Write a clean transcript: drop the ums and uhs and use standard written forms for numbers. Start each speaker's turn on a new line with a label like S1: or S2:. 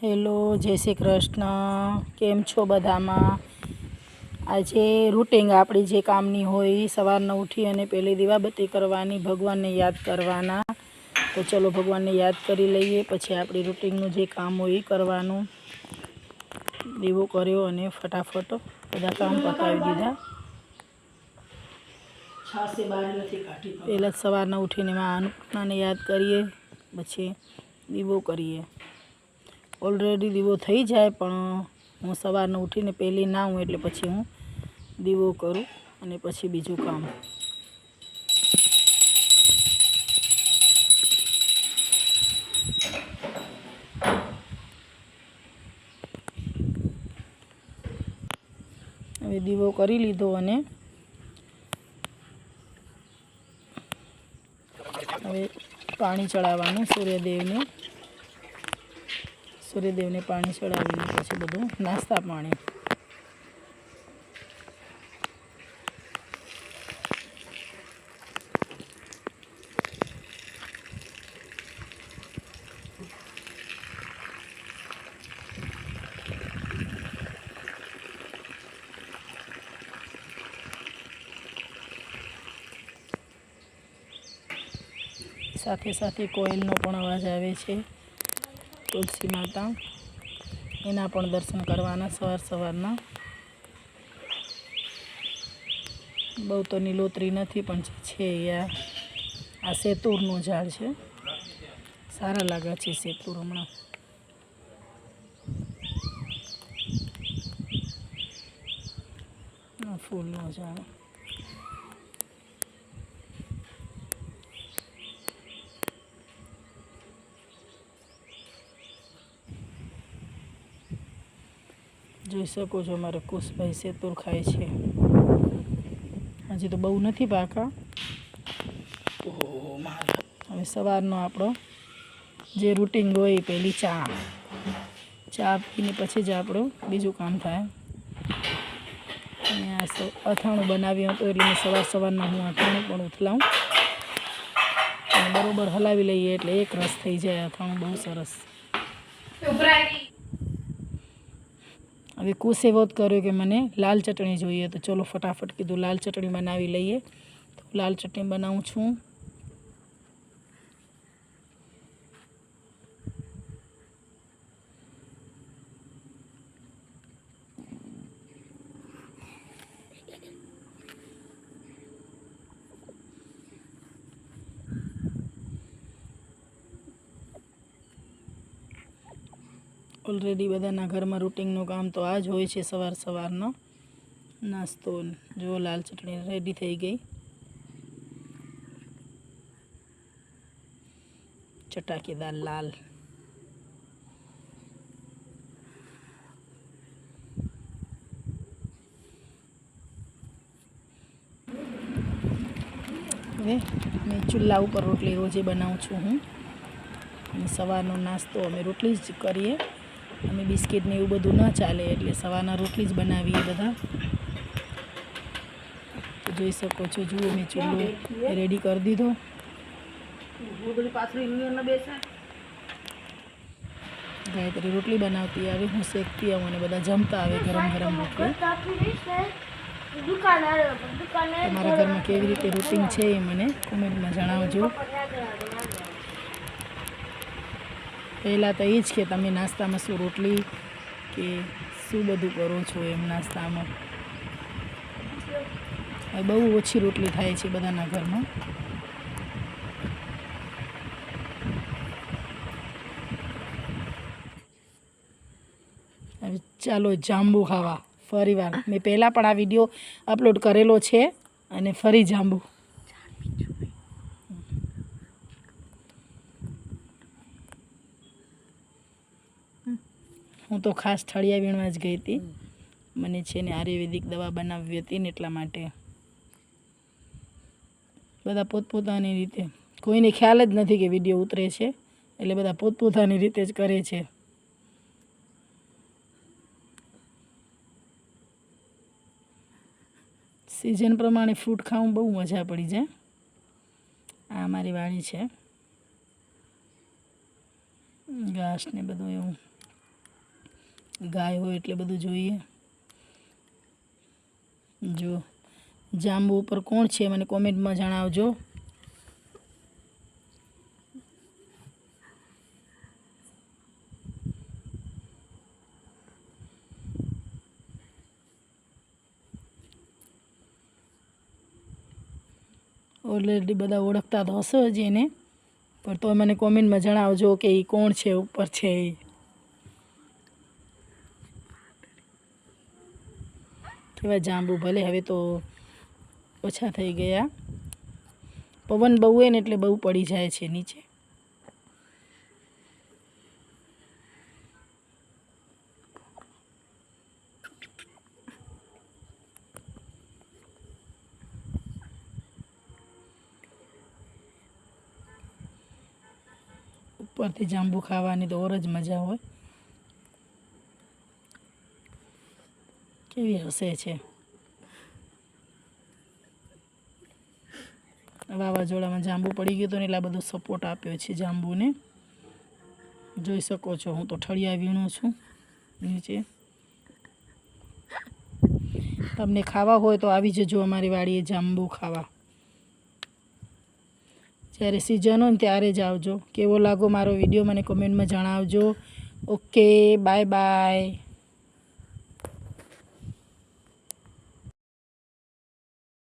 S1: Hello, જય શ્રી કૃષ્ણ. કેમ છો બધામાં? આજે રૂટિંગ આપણી જે કામની હોય સવારના ઉઠી અને પહેલી દીવાબત્તી કરવાની, ભગવાનને યાદ કરવાના. તો ચલો ભગવાનને યાદ કરી લઈએ, પછી આપણી રૂટિંગનું જે કામ હોય એ કરવાનું. દીવો કર્યો અને ફટાફટ બધા કામ પતાવી દીધા. પહેલાં સવારના ઉઠીને માં અન્નપૂર્ણાને યાદ કરીએ, પછી દીવો કરીએ. ઓલરેડી દીવો થઈ જાય, પણ હું સવારને ઉઠીને પહેલી નાહું એટલે પછી હું દીવો કરું અને પછી બીજું કામ. હવે દીવો કરી લીધો અને હવે પાણી ચડાવવાનું સૂર્યદેવને પાણી ચડાવીને પછી બધું નાસ્તા પાણી. સાથે સાથે કોયલનો પણ અવાજ આવે છે. તુલસી માતા, એના પણ દર્શન કરવાના સવારના. બહુ તો લીલોતરી નથી, પણ છે આ સેતુરનું ઝાડ છે. સારા લાગે છે સેતુર હમણાં. ફૂલનો ઝાડ. જોઈ શકો છો મારે કુશભાઈ સેતુર ખાય છે. હજી તો બહુ નથી પાકા. હવે સવારનો આપણો જે રૂટિન હોય, પહેલી ચા પીને પછી જ આપણું બીજું કામ થાય. અને આ અથાણું બનાવ્યું હતું એટલે સવારના હું અથાણું પણ ઉથલાવું અને બરાબર હલાવી લઈએ એટલે એક રસ થઈ જાય. અથાણું બહુ સરસ. હવે કુશ એવો જ કર્યો કે મને લાલ ચટણી જોઈએ, તો ચલો ફટાફટ કીધું લાલ ચટણી બનાવી લઈએ. તો લાલ ચટણી બનાવું છું. ઓલરેડી બધાના ઘરમાં રૂટિનનું કામ તો આ જ હોય છે. સવારનો નાસ્તો જો લાલ ચટણી રેડી થઈ ગઈ. ચટાકેદાર લાલ. હવે મેં ચૂલા ઉપર રોટલી રોજે બનાવું છું હું. અને સવારનો નાસ્તો અમે રોટલી જ કરીએ. અમે બિસ્કિટ ને એવું બધું ન ચાલે, એટલે સવારના રોટલી જ બનાવીએ બધા. તો જોઈ શકો છો, જુઓ મેં ચૂલો રેડી કરી દીધો. ગાયત્રી રોટલી બનાવતી આવે, હું શેકતી આવું અને બધા જમતા આવે ગરમ ગરમ રોટલી. તમારા ઘરમાં કેવી રીતે રૂટિન છે એ મને કોમેન્ટમાં જણાવજો. પહેલાં તો એ જ કે તમે નાસ્તામાં શું રોટલી કે શું બધું કરો છો એમ નાસ્તામાં. હવે બહુ ઓછી રોટલી થાય છે બધાના ઘરમાં. હવે ચાલો જાંબુ ખાવા ફરીવાર. મેં પહેલાં પણ આ વિડીયો અપલોડ કરેલો છે અને ફરી જાંબુ. હું તો ખાસ ઠળિયા વીણવા જ ગઈ હતી. મને છે ને આયુર્વેદિક દવા બનાવવી હતી ને એટલા માટે. બધા પોતપોતાની રીતે, કોઈને ખ્યાલ જ નથી કે વિડીયો ઉતરે છે, એટલે બધા પોતપોતાની રીતે જ કરે છે. સિઝન પ્રમાણે ફ્રૂટ ખાવું બહુ મજા પડી જાય. આ અમારી વાડી છે, ઘાસ ને બધું એવું. ગાય હોય એટલે બધું જોઈએ. જો જાંબુ ઉપર કોણ છે મને કોમેન્ટમાં જણાવજો. ઓલરેડી બધા ઓળખતા તો હશો જ એને, પણ તો મને કોમેન્ટમાં જણાવજો કે એ કોણ છે ઉપર છે એ. કેવા જાંબુ ભલે હવે તો ઓછા થઈ ગયા, પવન બહુ હોય ને એટલે બહુ પડી જાય છે નીચે. ઉપરથી જાંબુ ખાવાની તો ઓર જ મજા હોય. કેવી હસે છે. વાવાઝોડામાં જાંબુ પડી ગયું તો ને એટલા બધો સપોર્ટ આપ્યો છે જાંબુને. જોઈ શકો છો હું તો ઠળિયા વીણું છું નીચે. તમને ખાવા હોય તો આવી જજો અમારી વાડીએ જાંબુ ખાવા. જ્યારે સિઝન હોય ને ત્યારે જ આવજો. કેવો લાગો મારો વિડીયો મને કોમેન્ટમાં જણાવજો. Okay, bye bye.